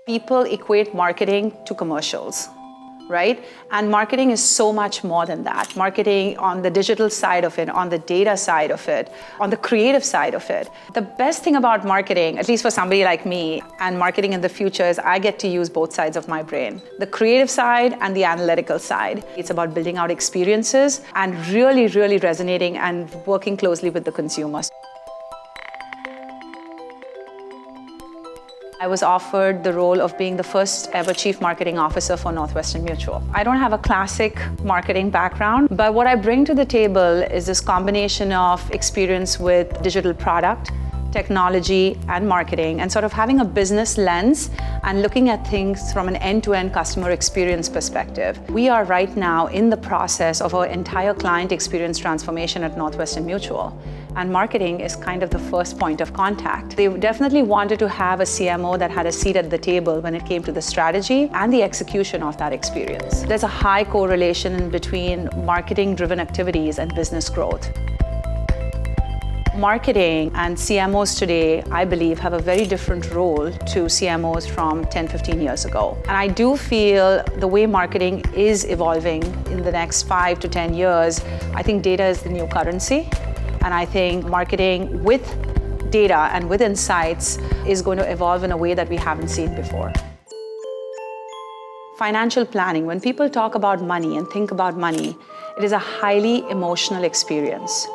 People equate marketing to commercials, right? And marketing is so much more than that. Marketing on the digital side of it, on the data side of it, on the creative side of it. The best thing about marketing, at least for somebody like me, and marketing in the future, is I get to use both sides of my brain. The creative side and the analytical side. It's about building out experiences and really, really resonating and working closely with the consumers. I was offered the role of being the first ever Chief Marketing Officer for Northwestern Mutual. I don't have a classic marketing background, but what I bring to the table is this combination of experience with digital product, technology, and marketing, and sort of having a business lens and looking at things from an end-to-end customer experience perspective. We are right now in the process of our entire client experience transformation at Northwestern Mutual. And marketing is kind of the first point of contact. They definitely wanted to have a CMO that had a seat at the table when it came to the strategy and the execution of that experience. There's a high correlation between marketing-driven activities and business growth. Marketing and CMOs today, I believe, have a very different role to CMOs from 10, 15 years ago. And I do feel the way marketing is evolving in the next 5 to 10 years, I think data is the new currency. And I think marketing with data and with insights is going to evolve in a way that we haven't seen before. Financial planning, when people talk about money and think about money, it is a highly emotional experience.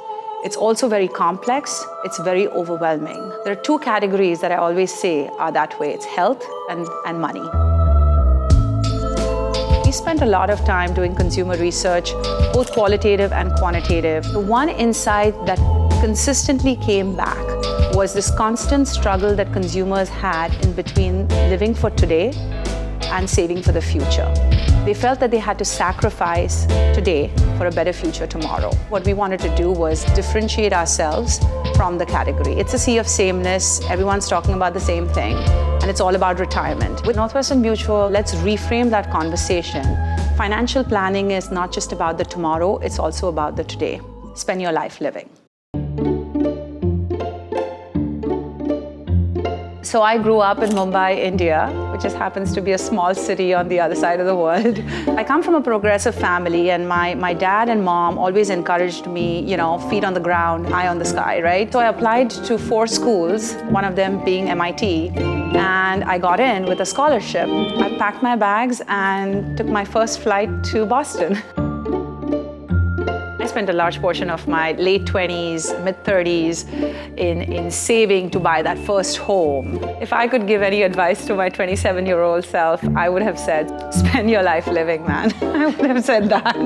It's also very complex, it's very overwhelming. There are two categories that I always say are that way. It's health and money. We spent a lot of time doing consumer research, both qualitative and quantitative. The one insight that consistently came back was this constant struggle that consumers had in between living for today and saving for the future. They felt that they had to sacrifice today for a better future tomorrow. What we wanted to do was differentiate ourselves from the category. It's a sea of sameness, everyone's talking about the same thing, and it's all about retirement. With Northwestern Mutual, let's reframe that conversation. Financial planning is not just about the tomorrow, it's also about the today. Spend your life living. So I grew up in Mumbai, India, which just happens to be a small city on the other side of the world. I come from a progressive family, and my dad and mom always encouraged me, feet on the ground, eye on the sky, right? So I applied to 4 schools, one of them being MIT, and I got in with a scholarship. I packed my bags and took my first flight to Boston. I spent a large portion of my late 20s, mid-30s in saving to buy that first home. If I could give any advice to my 27-year-old self, I would have said, spend your life living, man. I would have said that.